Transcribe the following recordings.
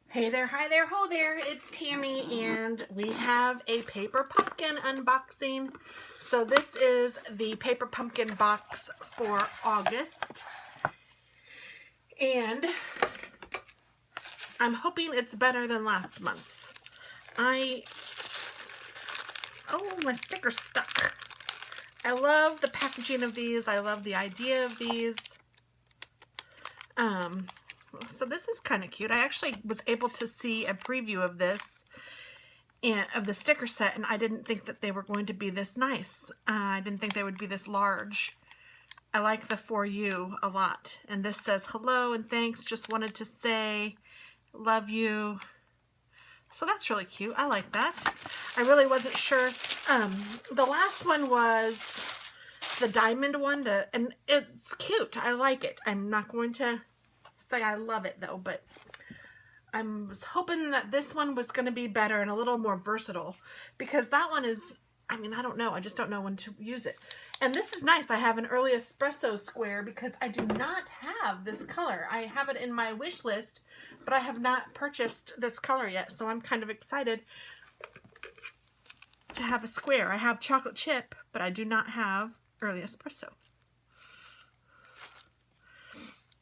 Hey there, hi there, ho there, it's Tammy, and we have a paper pumpkin unboxing. So this is the paper pumpkin box for August, and I'm hoping it's better than last month's. Oh, my sticker's stuck. I love the packaging of these. I love the idea of these. So this is kind of cute. I actually was able to see a preview of this and of the sticker set, and I didn't think that they were going to be this nice. I didn't think they would be this large. I like the For You a lot. And this says, hello and thanks, just wanted to say, love you. So that's really cute. I like that. I really wasn't sure. The last one was the diamond one, and it's cute. I like it. I'm not going to say I love it though, but I was hoping that this one was going to be better and a little more versatile, because that one is, I don't know. I just don't know when to use it. And this is nice. I have an early espresso square because I do not have this color. I have it in my wish list, but I have not purchased this color yet. So I'm kind of excited to have a square. I have chocolate chip, but I do not have early espresso.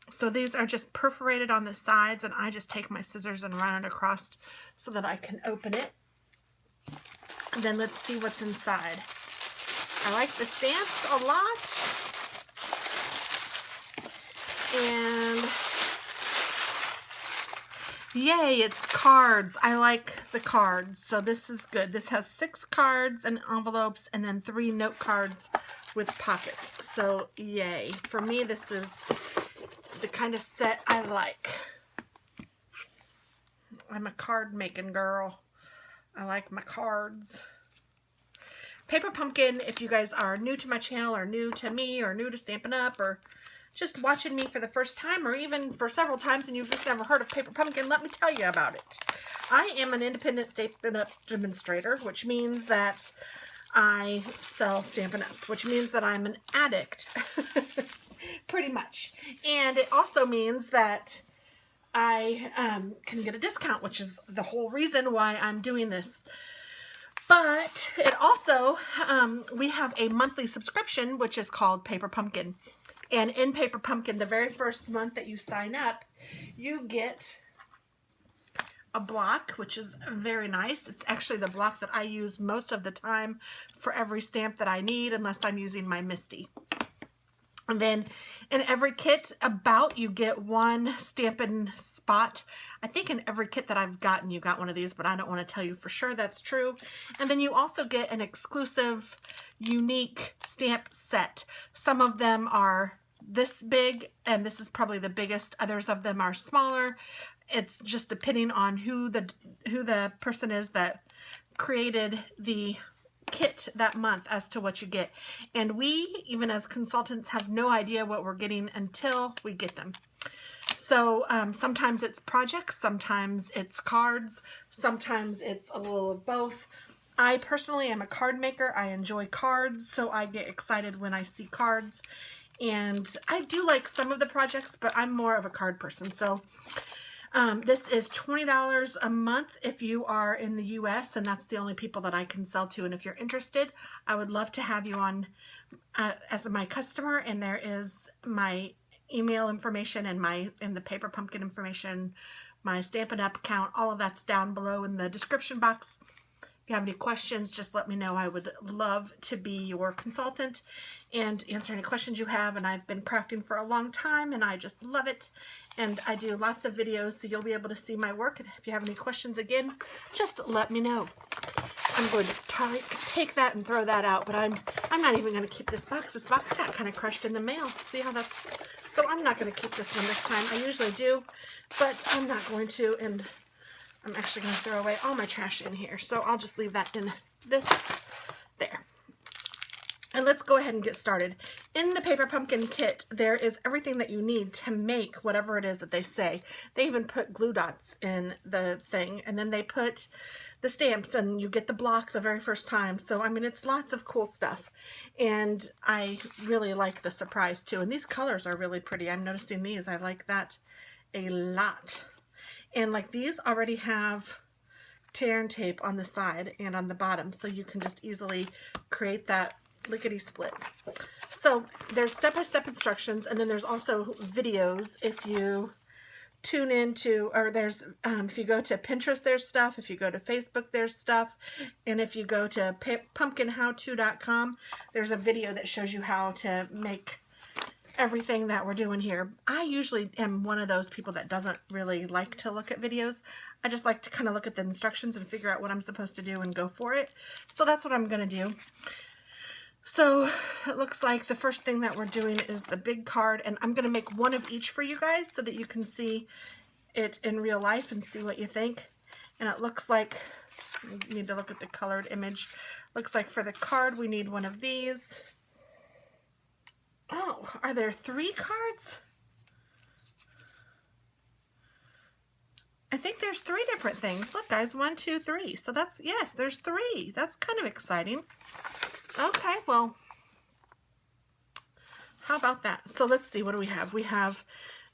So these are just perforated on the sides, and I just take my scissors and run it across so that I can open it. And then let's see what's inside. I like the stamps a lot. And yay, it's cards. I like the cards. So this is good. This has 6 cards and envelopes, and then 3 note cards with pockets. So yay. For me, this is the kind of set I like. I'm a card making girl. I like my cards. Paper pumpkin, if you guys are new to my channel or new to me or new to Stampin' Up or just watching me for the first time or even for several times and you've just never heard of paper pumpkin, let me tell you about it. I am an independent Stampin' Up demonstrator, which means that I sell Stampin' Up, which means that I'm an addict. Pretty much. And it also means that I can get a discount, which is the whole reason why I'm doing this. But it also, we have a monthly subscription, which is called Paper Pumpkin. And in Paper Pumpkin, the very first month that you sign up, you get a block, which is very nice. It's actually the block that I use most of the time for every stamp that I need, unless I'm using my Misty. And then in every kit you get one Stampin' spot. I think in every kit that I've gotten, you got one of these, but I don't want to tell you for sure that's true. And then you also get an exclusive, unique stamp set. Some of them are this big, and this is probably the biggest. Others of them are smaller. It's just depending on who the person is that created the kit that month as to what you get. And we, even as consultants, have no idea what we're getting until we get them. So sometimes it's projects, sometimes it's cards, sometimes it's a little of both. I personally am a card maker. I enjoy cards, so I get excited when I see cards. And I do like some of the projects, but I'm more of a card person. So this is $20 a month if you are in the US, and that's the only people that I can sell to. And if you're interested, I would love to have you on as my customer. And there is my email information and the Paper Pumpkin information, my Stampin' Up account, all of that's down below in the description box. If you have any questions, just let me know. I would love to be your consultant and answer any questions you have. And I've been crafting for a long time, and I just love it. And I do lots of videos, so you'll be able to see my work. And if you have any questions, again, just let me know. I'm going to take that and throw that out, but I'm not even going to keep this box. This box got kind of crushed in the mail. See how that's... So I'm not going to keep this one this time. I usually do, but I'm not going to. And I'm actually going to throw away all my trash in here. So I'll just leave that in this there. And let's go ahead and get started. In the Paper Pumpkin kit, there is everything that you need to make whatever it is that they say. They even put glue dots in the thing, and then they put the stamps, and you get the block the very first time. So, it's lots of cool stuff. And I really like the surprise, too. And these colors are really pretty. I'm noticing these. I like that a lot. And like these already have tear and tape on the side and on the bottom, so you can just easily create that lickety split. So there's step-by-step instructions, and then there's also videos if you tune into, or there's if you go to Pinterest, there's stuff. If you go to Facebook, there's stuff. And if you go to pumpkinhowto.com, there's a video that shows you how to make everything that we're doing here. I usually am one of those people that doesn't really like to look at videos. I just like to kind of look at the instructions and figure out what I'm supposed to do and go for it. So that's what I'm going to do. So it looks like the first thing that we're doing is the big card, and I'm going to make one of each for you guys so that you can see it in real life and see what you think. And it looks like, you need to look at the colored image. Looks like for the card we need one of these. Oh, are there 3 cards? I think there's 3 different things. Look guys, 1, 2, 3. So that's, yes, there's 3. That's kind of exciting. Okay, well, how about that? So let's see, what do we have? We have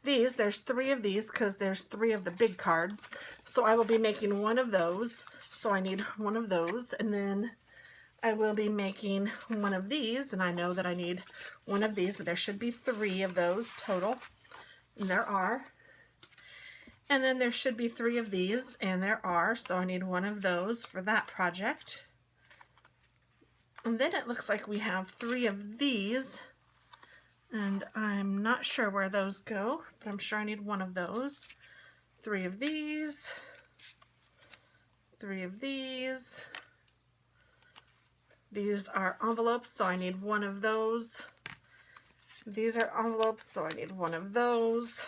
these. There's 3 of these because there's 3 of the big cards. So I will be making one of those. So I need one of those. And then I will be making one of these, and I know that I need one of these, but there should be 3 of those total, and there are. And then there should be 3 of these, and there are, so I need one of those for that project. And then it looks like we have 3 of these, and I'm not sure where those go, but I'm sure I need one of those. 3 of these, 3 of these. These are envelopes, so I need one of those. These are envelopes, so I need one of those.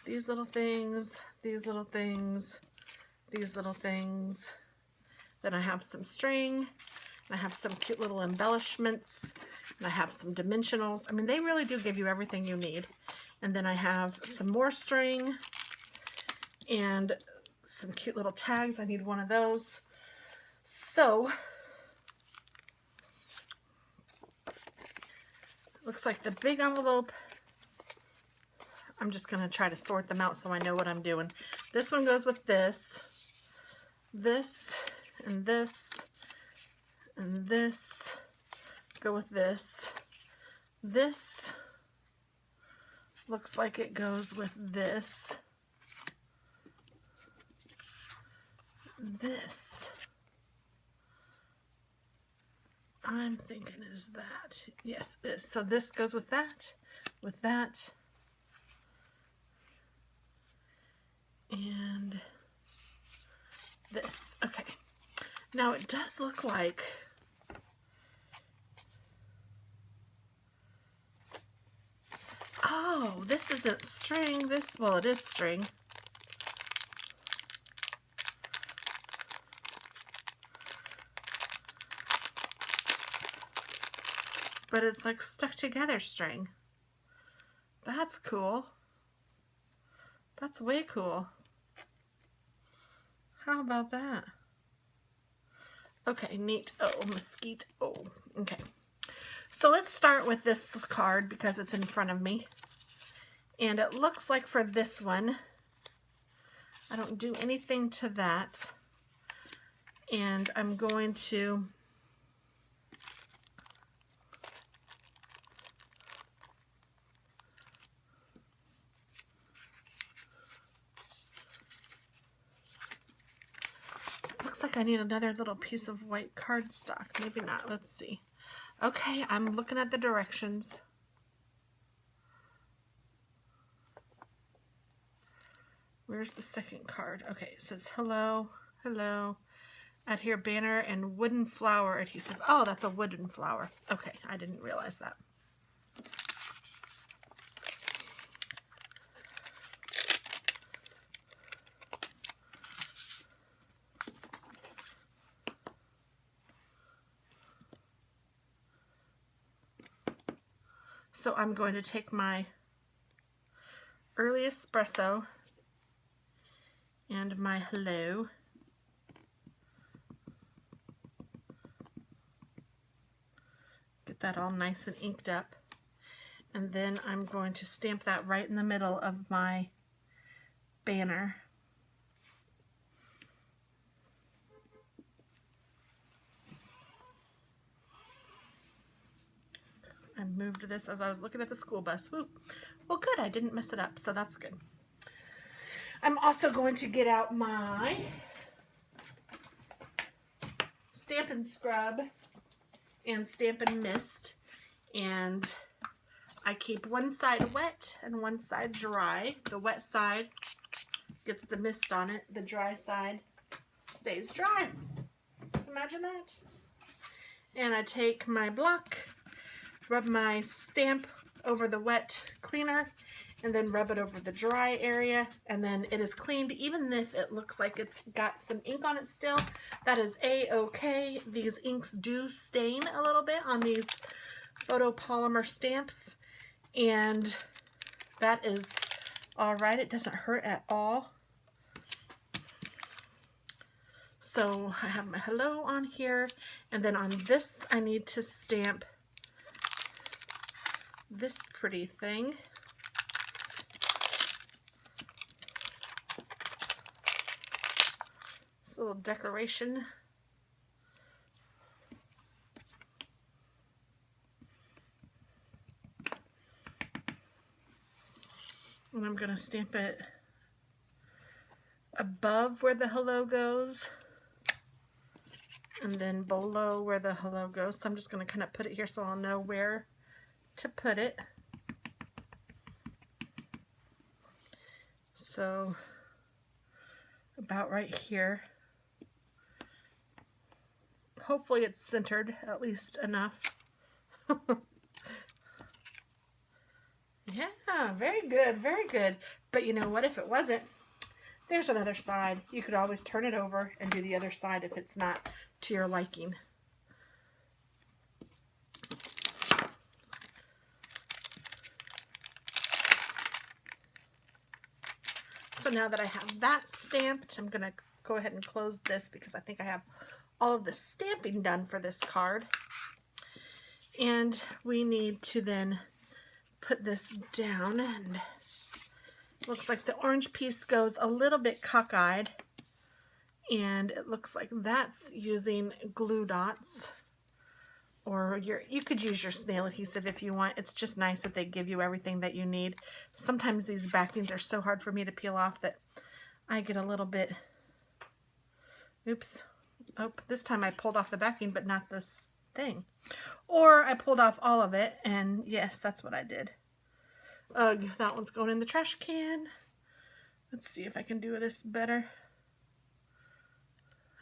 These little things, these little things, these little things. Then I have some string, and I have some cute little embellishments, and I have some dimensionals. I mean, they really do give you everything you need. And then I have some more string, and some cute little tags. I need one of those. So looks like the big envelope, I'm just going to try to sort them out so I know what I'm doing. This one goes with this, this, and this, and this. Go with this. This looks like it goes with this. This, I'm thinking, is that. Yes, it is. So this goes with that, and this. Okay. Now it does look like oh, this isn't string. This, well, it is string. But it's like stuck together string. That's cool. That's way cool. How about that? Okay, neat. Oh, mesquite. Oh, okay. So let's start with this card because it's in front of me. And it looks like for this one, I don't do anything to that. And I'm going to looks like I need another little piece of white cardstock. Maybe not. Let's see. Okay, I'm looking at the directions. Where's the second card? Okay, it says hello, hello. Adhere banner and wooden flower adhesive. Oh, that's a wooden flower. Okay, I didn't realize that. So I'm going to take my early espresso and my hello. Get Get that all nice and inked up. And then I'm going to stamp that right in the middle of my banner. I moved this as I was looking at the school bus. Woo. Well, good, I didn't mess it up, so that's good. I'm also going to get out my Stampin' Scrub and Stampin' Mist, and I keep one side wet and one side dry. The wet side gets the mist on it. The dry side stays dry. Imagine that. And I take my block, rub my stamp over the wet cleaner, and then rub it over the dry area, and then it is cleaned. Even if it looks like it's got some ink on it still, that is a-okay. These inks do stain a little bit on these photopolymer stamps, and that is all right. It doesn't hurt at all. So I have my hello on here, and then on this I need to stamp this pretty thing. This little decoration. And I'm going to stamp it above where the hello goes, and then below where the hello goes. So I'm just going to kind of put it here so I'll know where to put it. So about right here. Hopefully it's centered at least enough. Yeah, very good, very good. But you know what, if it wasn't, there's another side. You could always turn it over and do the other side if it's not to your liking. So now that I have that stamped, I'm going to go ahead and close this because I think I have all of the stamping done for this card. And we need to then put this down, and looks like the orange piece goes a little bit cockeyed, and it looks like that's using glue dots, or you could use your snail adhesive if you want. It's just nice that they give you everything that you need. Sometimes these backings are so hard for me to peel off that I get a little bit, oops, oh, this time I pulled off the backing but not this thing. Or I pulled off all of it, and yes, that's what I did. Ugh, that one's going in the trash can. Let's see if I can do this better.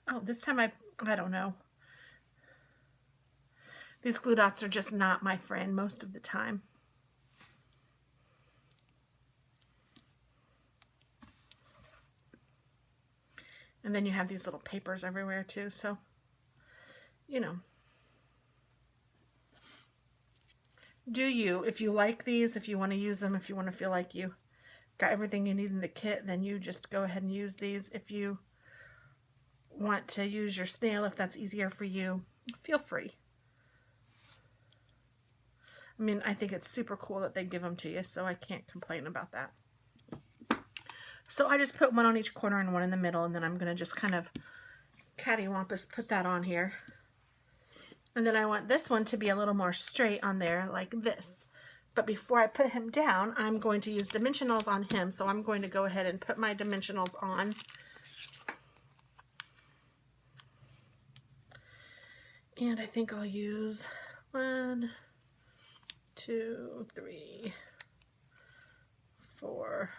Oh, this time I don't know. These glue dots are just not my friend most of the time. And then you have these little papers everywhere too, so, you know. Do you, if you like these, if you want to use them, if you want to feel like you got everything you need in the kit, then you just go ahead and use these. If you want to use your snail, if that's easier for you, feel free. I mean, I think it's super cool that they give them to you, so I can't complain about that. So I just put one on each corner and one in the middle, and then I'm going to just kind of cattywampus put that on here. And then I want this one to be a little more straight on there like this. But before I put him down, I'm going to use dimensionals on him. So I'm going to go ahead and put my dimensionals on. And I think I'll use 1, 2, 3, 4,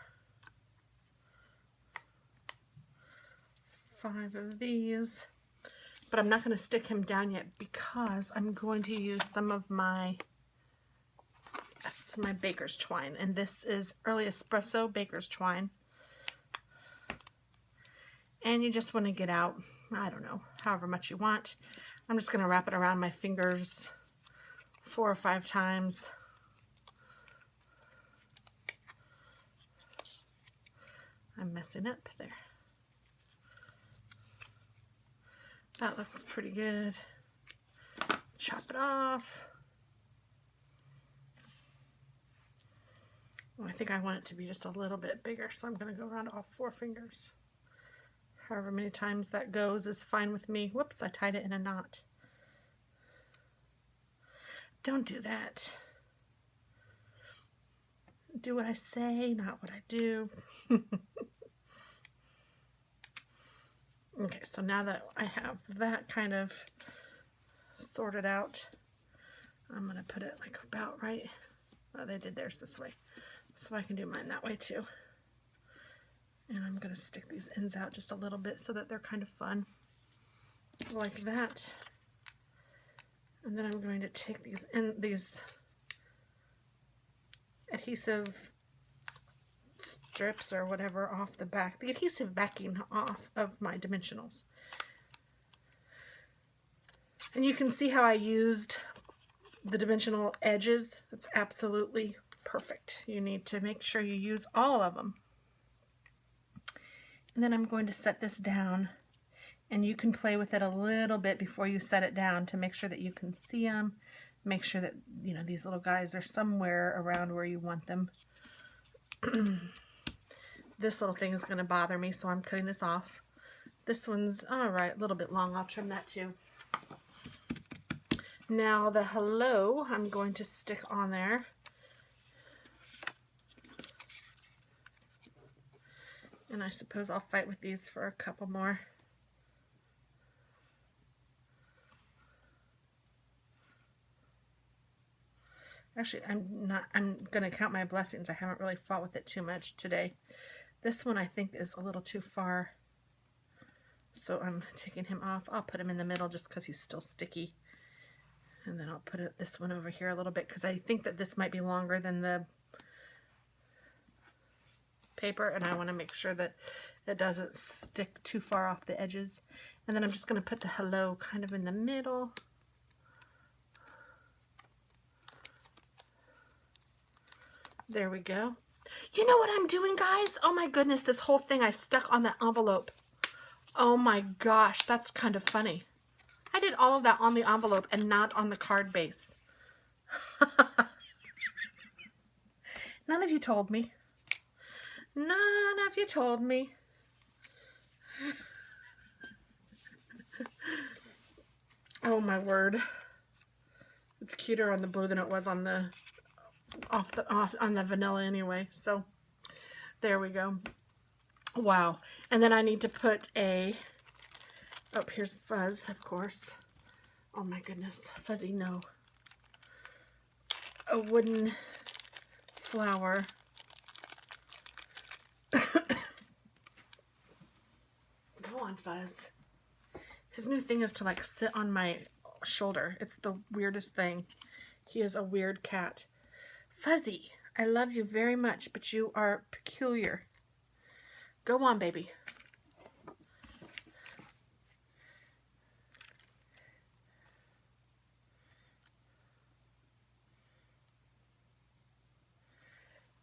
5 of these. But I'm not going to stick him down yet because I'm going to use some of my baker's twine. And this is Early Espresso baker's twine. And you just want to get out, I don't know, however much you want. I'm just going to wrap it around my fingers 4 or 5 times. I'm messing up there. That looks pretty good. Chop it off. Well, I think I want it to be just a little bit bigger, so I'm going to go around all 4 fingers. However many times that goes is fine with me. Whoops, I tied it in a knot. Don't do that. Do what I say, not what I do. Okay, so now that I have that kind of sorted out, I'm going to put it like about right. Oh, they did theirs this way. So I can do mine that way too. And I'm going to stick these ends out just a little bit so that they're kind of fun. Like that. And then I'm going to take these adhesive strips or whatever off the back, the adhesive backing off of my dimensionals. And you can see how I used the dimensional edges. It's absolutely perfect. You need to make sure you use all of them. And then I'm going to set this down, and you can play with it a little bit before you set it down to make sure that you can see them. Make sure that, you know, these little guys are somewhere around where you want them. This little thing is going to bother me, so I'm cutting this off. This one's all right, a little bit long. I'll trim that too. Now the hello, I'm going to stick on there. And I suppose I'll fight with these for a couple more. Actually, I'm going to count my blessings. I haven't really fought with it too much today. This one I think is a little too far. So I'm taking him off. I'll put him in the middle just because he's still sticky. And then I'll put this one over here a little bit because I think that this might be longer than the paper, and I want to make sure that it doesn't stick too far off the edges. And then I'm just going to put the hello kind of in the middle. There we go. You know what I'm doing, guys? Oh my goodness, this whole thing I stuck on the envelope. Oh my gosh, that's kind of funny. I did all of that on the envelope and not on the card base. None of you told me. None of you told me. Oh my word. It's cuter on the blue than it was on the on the vanilla anyway. So there we go. Wow. And then I need to put a, oh, here's fuzz, of course. Oh my goodness. Fuzzy, no. A wooden flower. Go on, Fuzz. His new thing is to like sit on my shoulder. It's the weirdest thing. He is a weird cat. Fuzzy, I love you very much, but you are peculiar. Go on, baby.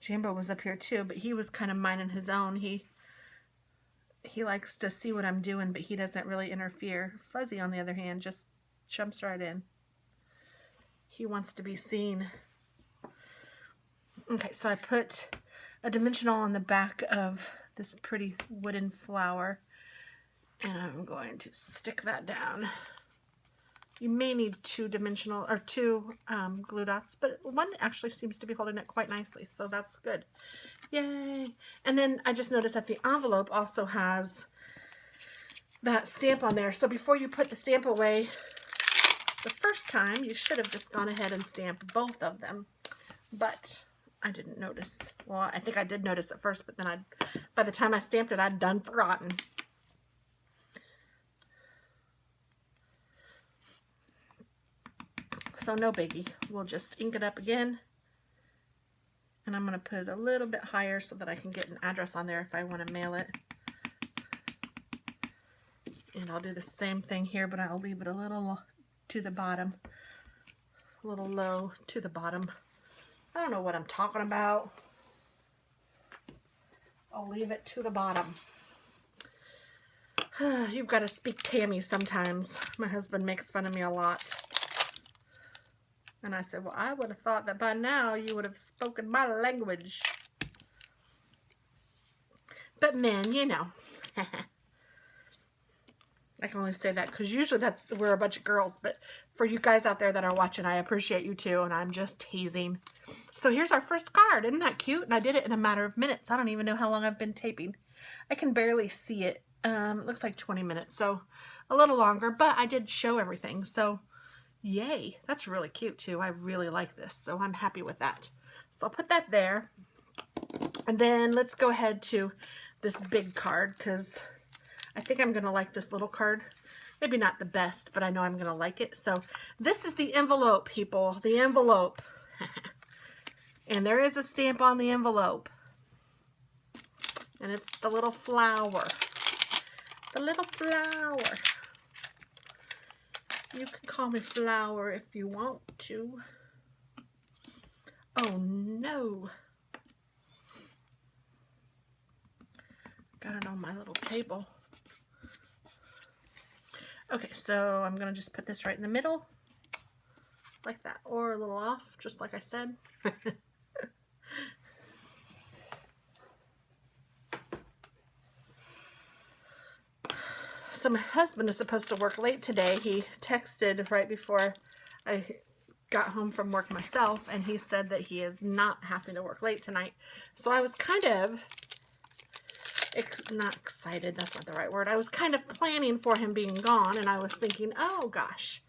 Jambo was up here too, but he was kind of minding his own. He likes to see what I'm doing, but he doesn't really interfere. Fuzzy, on the other hand, just jumps right in. He wants to be seen. Okay, so I put a dimensional on the back of this pretty wooden flower, and I'm going to stick that down. You may need two glue dots, but one actually seems to be holding it quite nicely, so that's good. Yay! And then I just noticed that the envelope also has that stamp on there, so before you put the stamp away the first time, you should have just gone ahead and stamped both of them, but I didn't notice. Well, I think I did notice at first, but then by the time I stamped it, I'd done forgotten. So no biggie. We'll just ink it up again. And I'm going to put it a little bit higher so that I can get an address on there if I want to mail it. And I'll do the same thing here, but I'll leave it a little to the bottom. A little low to the bottom. I don't know what I'm talking about. I'll leave it to the bottom. You've got to speak Tammy sometimes. My husband makes fun of me a lot. And I said, well, I would have thought that by now you would have spoken my language. But men, you know. I can only say that because usually we're a bunch of girls. But for you guys out there that are watching, I appreciate you too. And I'm just teasing. So here's our first card. Isn't that cute? And I did it in a matter of minutes. I don't even know how long I've been taping. I can barely see it. It looks like 20 minutes. So a little longer. But I did show everything. So yay. That's really cute too. I really like this. So I'm happy with that. So I'll put that there. And then let's go ahead to this big card because I think I'm going to like this little card. Maybe not the best, but I know I'm going to like it. So this is the envelope, people. The envelope. And there is a stamp on the envelope. And it's the little flower. The little flower. You can call me Flower if you want to. Oh no. Got it on my little table. Okay, so I'm going to just put this right in the middle. Like that. Or a little off, just like I said. So my husband is supposed to work late today. He texted right before I got home from work myself, and he said that he is not having to work late tonight. So I was kind of, not excited, that's not the right word. I was kind of planning for him being gone, and I was thinking, oh gosh,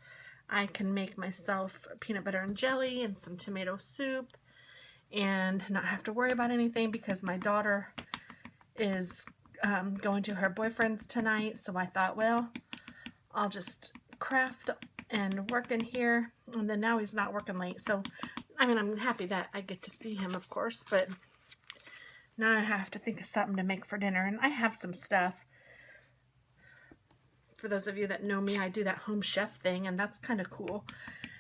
I can make myself peanut butter and jelly and some tomato soup and not have to worry about anything because my daughter is going to her boyfriend's tonight. So I thought, well, I'll just craft and work in here. And then now he's not working late. So, I mean, I'm happy that I get to see him, of course. But now I have to think of something to make for dinner. And I have some stuff. For those of you that know me, I do that home chef thing. And that's kind of cool.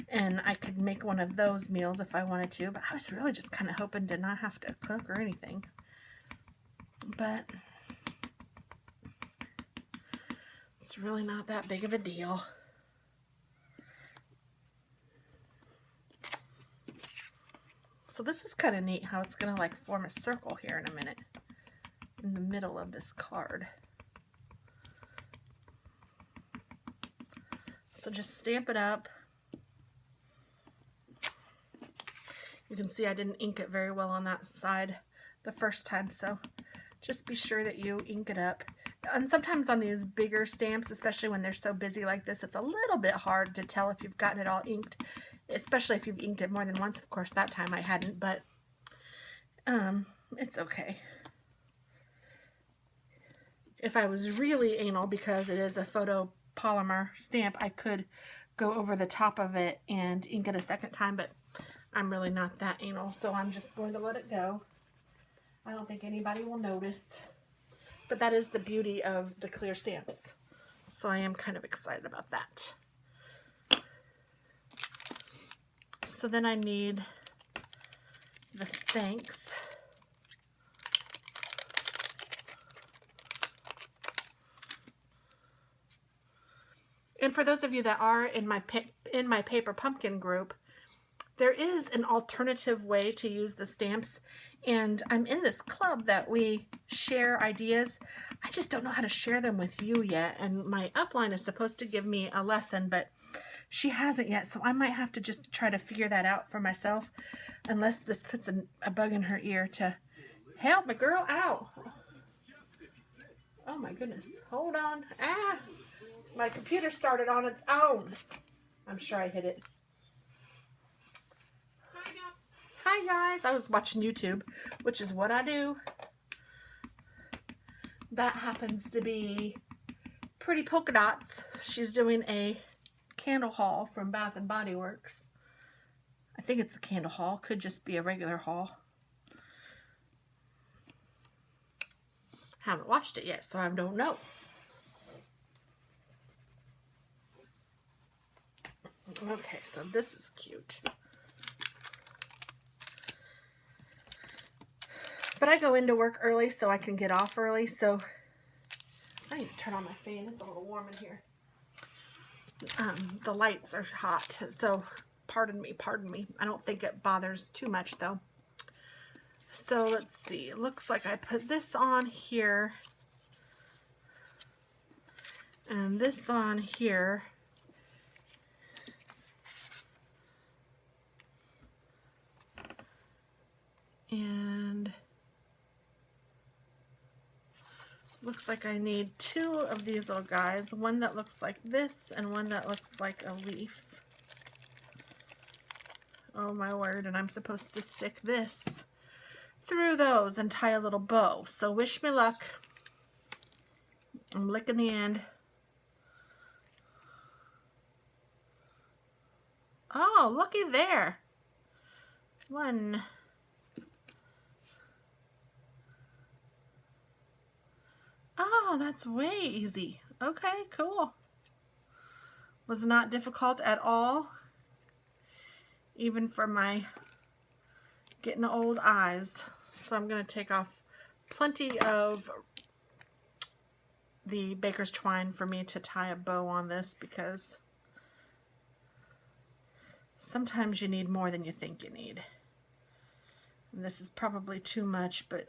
And I could make one of those meals if I wanted to. But I was really just kind of hoping to not have to cook or anything. But it's really not that big of a deal. So this is kind of neat how it's going to like form a circle here in a minute in the middle of this card. So just stamp it up. You can see I didn't ink it very well on that side the first time, so just be sure that you ink it up. And sometimes on these bigger stamps, especially when they're so busy like this, it's a little bit hard to tell if you've gotten it all inked, especially if you've inked it more than once. Of course, that time I hadn't, but it's okay. If I was really anal, because it is a photopolymer stamp, I could go over the top of it and ink it a second time, but I'm really not that anal, so I'm just going to let it go. I don't think anybody will notice. But that is the beauty of the clear stamps. So I am kind of excited about that. So then I need the thanks. And for those of you that are in my Paper Pumpkin group, there is an alternative way to use the stamps, and I'm in this club that we share ideas. I just don't know how to share them with you yet, and my upline is supposed to give me a lesson, but she hasn't yet, so I might have to just try to figure that out for myself, unless this puts a bug in her ear to help me, girl. Ow! Oh my goodness. Hold on. Ah! My computer started on its own. I'm sure I hit it. Hi guys, I was watching YouTube, which is what I do. That happens to be Pretty Polka Dots. She's doing a candle haul from Bath and Body Works. I think it's a candle haul, could just be a regular haul. Haven't watched it yet, so I don't know. Okay, so this is cute. But I go into work early so I can get off early, so I need to turn on my fan. It's a little warm in here. The lights are hot, so pardon me. I don't think it bothers too much though. So let's see, it looks like I put this on here and this on here. And looks like I need two of these little guys, one that looks like this and one that looks like a leaf. Oh my word, and I'm supposed to stick this through those and tie a little bow. So wish me luck. I'm licking the end. Oh, looky there. One. Oh, that's way easy. Okay, cool. Was not difficult at all, even for my getting old eyes. So I'm going to take off plenty of the baker's twine for me to tie a bow on this, because sometimes you need more than you think you need. And this is probably too much, but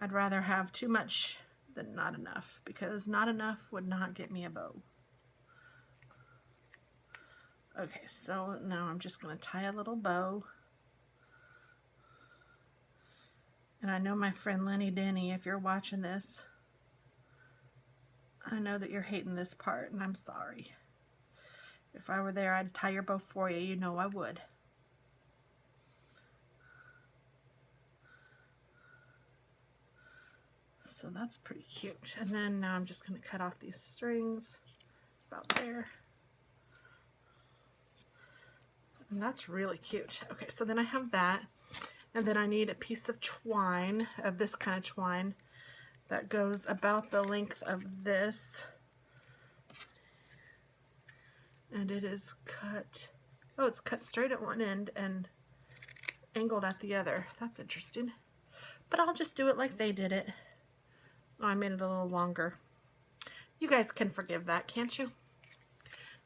I'd rather have too much than not enough, because not enough would not get me a bow. Okay, so now I'm just going to tie a little bow. And I know my friend Lenny Denny, if you're watching this, I know that you're hating this part, and I'm sorry. If I were there, I'd tie your bow for you. You know I would. So that's pretty cute. And then now I'm just going to cut off these strings about there. And that's really cute. Okay, so then I have that. And then I need a piece of twine, of this kind of twine, that goes about the length of this. And it is cut, oh, it's cut straight at one end and angled at the other. That's interesting. But I'll just do it like they did it. Oh, I made it a little longer. You guys can forgive that, can't you?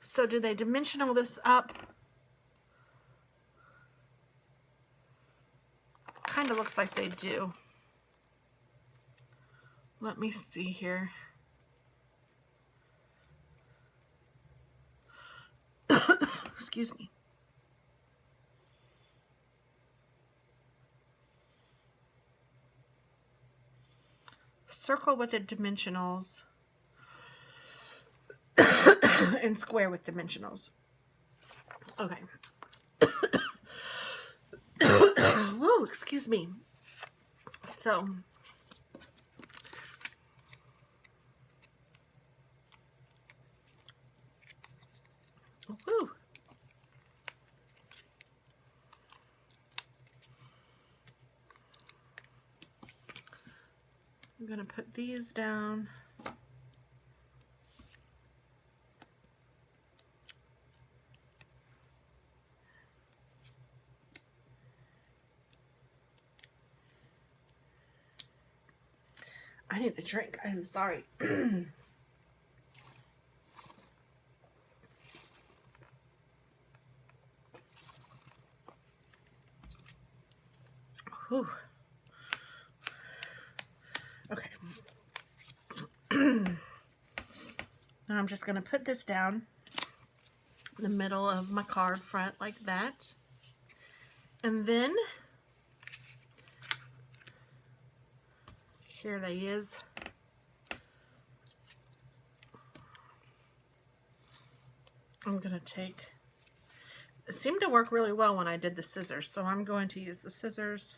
So do they dimensional this up? Kind of looks like they do. Let me see here. Excuse me. Circle with the dimensionals and square with dimensionals. Okay. Whoa, excuse me. So, woo. I'm going to put these down. I need a drink. I'm sorry. Whew. Okay. Now I'm just going to put this down in the middle of my card front like that. And then here they is. I'm going to take, it seemed to work really well when I did the scissors, so I'm going to use the scissors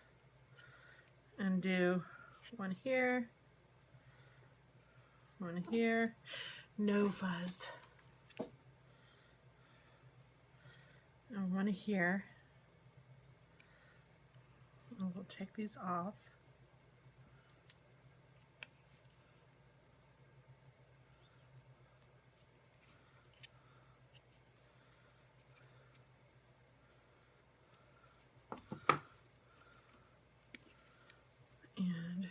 and do one here, one here, no fuzz, and one here. And we'll take these off. And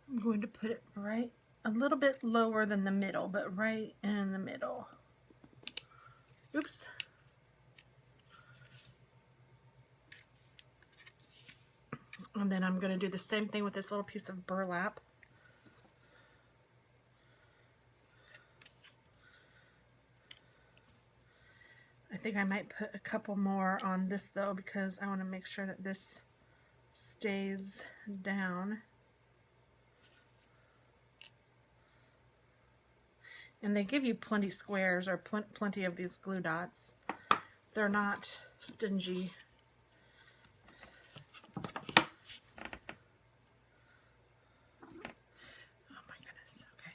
I'm going to put it right a little bit lower than the middle, but right in the middle. Oops. And then I'm going to do the same thing with this little piece of burlap. I think I might put a couple more on this though, because I want to make sure that this stays down. And they give you plenty squares or plenty of these glue dots. They're not stingy. Oh my goodness, okay.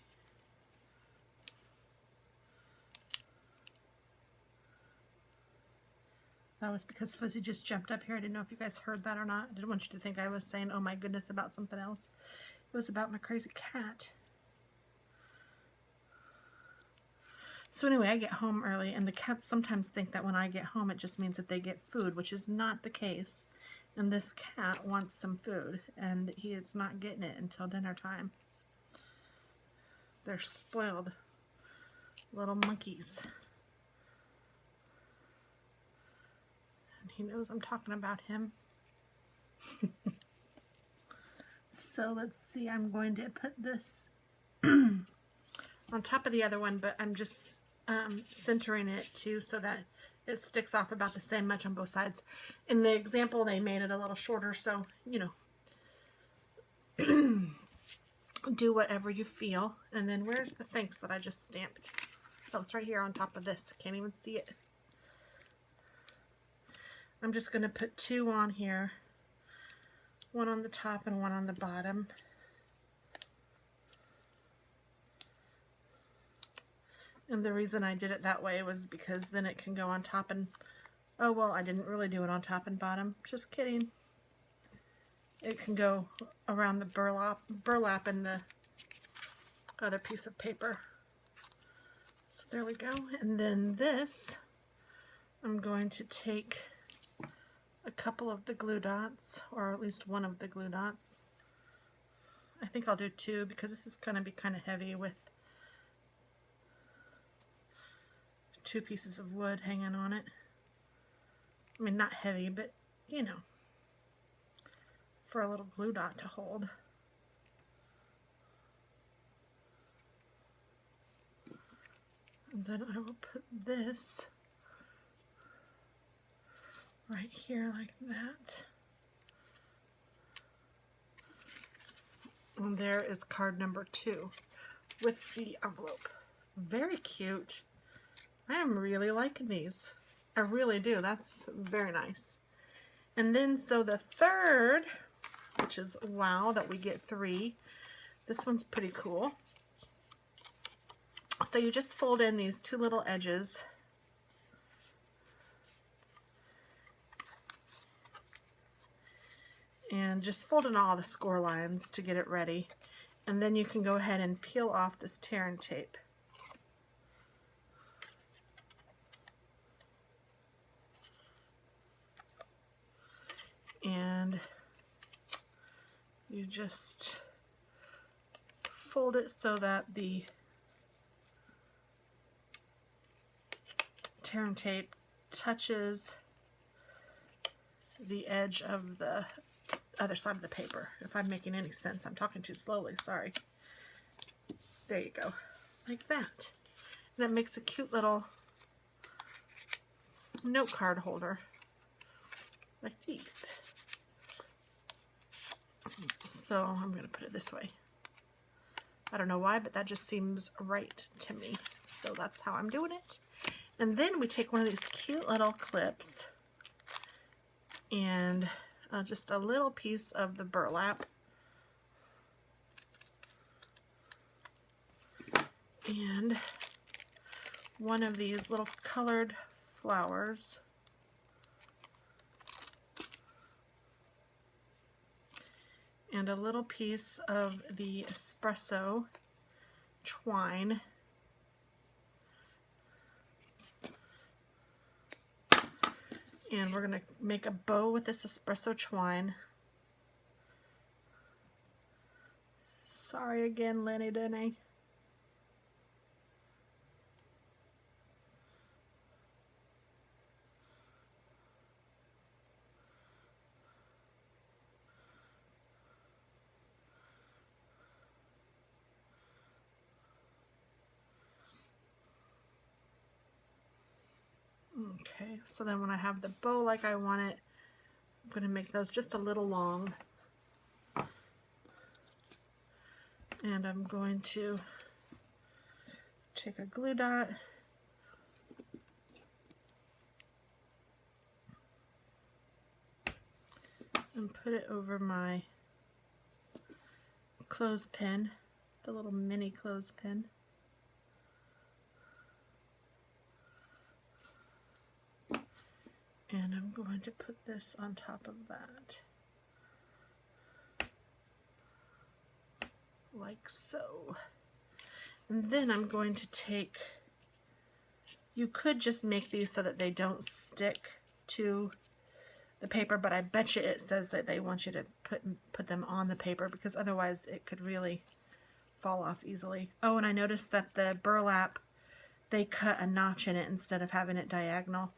That was because Fuzzy just jumped up here. I didn't know if you guys heard that or not. I didn't want you to think I was saying, oh my goodness, about something else. It was about my crazy cat. So anyway, I get home early, and the cats sometimes think that when I get home, it just means that they get food, which is not the case. And this cat wants some food, and he is not getting it until dinner time. They're spoiled little monkeys. And he knows I'm talking about him. So let's see, I'm going to put this on top of the other one, but I'm just centering it too so that it sticks off about the same much on both sides. In the example, they made it a little shorter, so, you know, do whatever you feel. And then where's the thanks that I just stamped? Oh, it's right here on top of this. I can't even see it. I'm just going to put two on here. One on the top and one on the bottom. And the reason I did it that way was because then it can go on top and, oh well, I didn't really do it on top and bottom. Just kidding. It can go around the burlap and the other piece of paper. So there we go. And then this, I'm going to take a couple of the glue dots, or at least one of the glue dots. I think I'll do two because this is going to be kind of heavy with two pieces of wood hanging on it. I mean, not heavy, but you know, for a little glue dot to hold. And then I will put this right here like that. And there is card number 2 with the envelope. Very cute. I am really liking these. I really do. That's very nice. And then, so the third, which is wow that we get 3. This one's pretty cool. So you just fold in these 2 little edges. And just fold in all the score lines to get it ready. And then you can go ahead and peel off this tear and tape. And you just fold it so that the tear and tape touches the edge of the other side of the paper. If I'm making any sense, I'm talking too slowly, sorry. There you go, like that. And it makes a cute little note card holder, like these. So I'm going to put it this way. I don't know why, but that just seems right to me. So that's how I'm doing it. And then we take one of these cute little clips and just a little piece of the burlap. And one of these little colored flowers. And a little piece of the espresso twine. And we're going to make a bow with this espresso twine. Sorry again, Lenny Denny. Okay, so then when I have the bow like I want it, I'm going to make those just a little long. And I'm going to take a glue dot and put it over my clothespin, the little mini clothespin. And I'm going to put this on top of that, like so. And then I'm going to take, you could just make these so that they don't stick to the paper, but I bet you it says that they want you to put them on the paper, because otherwise it could really fall off easily. Oh, and I noticed that the burlap, they cut a notch in it instead of having it diagonal.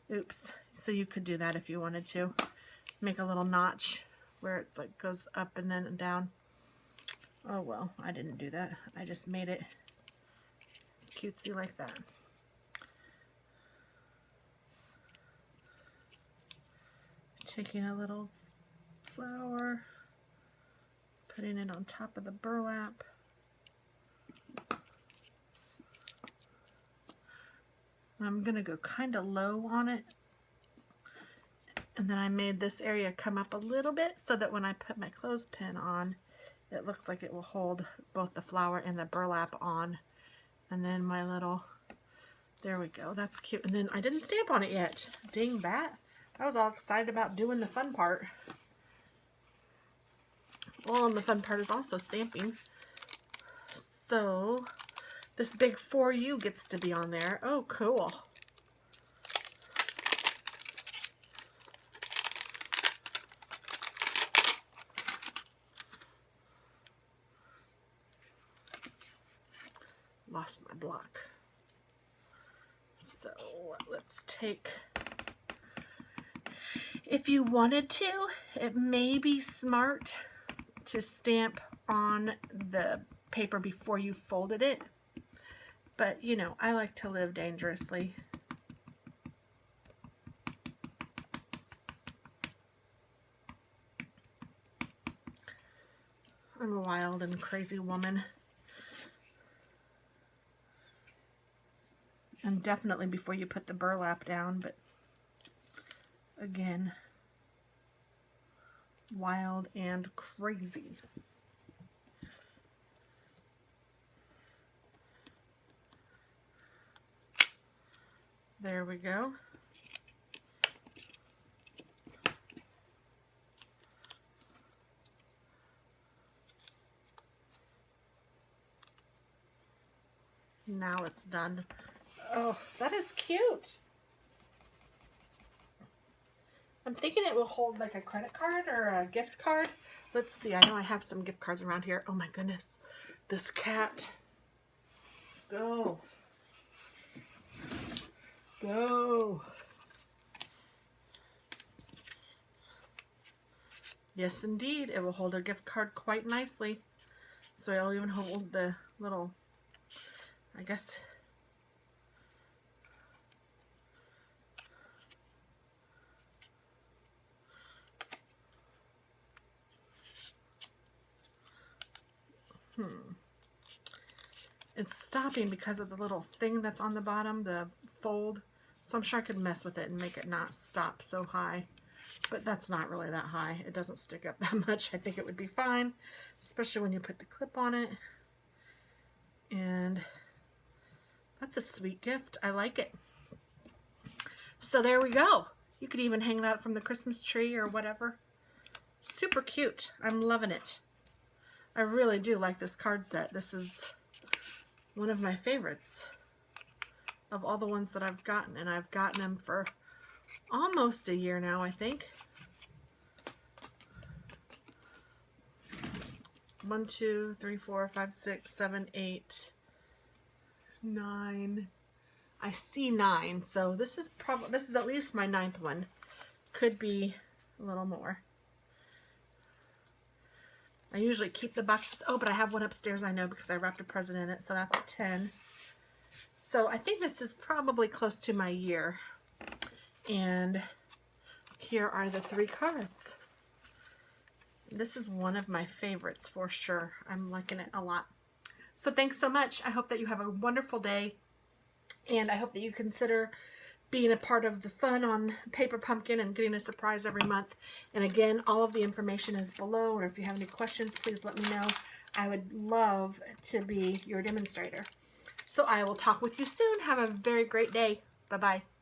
Oops. So you could do that if you wanted to. Make a little notch where it's like goes up and then down. Oh well, I didn't do that. I just made it cutesy like that. Taking a little flower, putting it on top of the burlap. I'm going to go kind of low on it. And then I made this area come up a little bit so that when I put my clothespin on, it looks like it will hold both the flower and the burlap on. And then my little, there we go, that's cute. And then I didn't stamp on it yet. Dang that. I was all excited about doing the fun part. Well, and the fun part is also stamping. So this big For You gets to be on there. Oh, cool. Lost my block. So let's take, if you wanted to, it may be smart to stamp on the paper before you folded it. But, you know, I like to live dangerously. I'm a wild and crazy woman. And definitely before you put the burlap down, but again, wild and crazy. There we go. Now it's done. Oh, that is cute. I'm thinking it will hold like a credit card or a gift card. Let's see. I know I have some gift cards around here. Oh my goodness. This cat. Go. Go. Yes, indeed. It will hold a gift card quite nicely. So it'll even hold the little, I guess, it's stopping because of the little thing that's on the bottom, the fold. So I'm sure I could mess with it and make it not stop so high. But that's not really that high. It doesn't stick up that much. I think it would be fine, especially when you put the clip on it. And that's a sweet gift. I like it. So there we go. You could even hang that from the Christmas tree or whatever. Super cute. I'm loving it. I really do like this card set. This is one of my favorites of all the ones that I've gotten, and I've gotten them for almost a year now, I think. 1, 2, 3, 4, 5, 6, 7, 8, 9. I see 9, so this is at least my 9th one. Could be a little more. I usually keep the boxes. Oh, but I have one upstairs, I know, because I wrapped a present in it, so that's 10. So I think this is probably close to my year. And here are the 3 cards. This is one of my favorites for sure. I'm liking it a lot. So thanks so much. I hope that you have a wonderful day, and I hope that you consider being a part of the fun on Paper Pumpkin and getting a surprise every month. And again, all of the information is below, and if you have any questions, please let me know. I would love to be your demonstrator. So I will talk with you soon. Have a very great day. Bye-bye.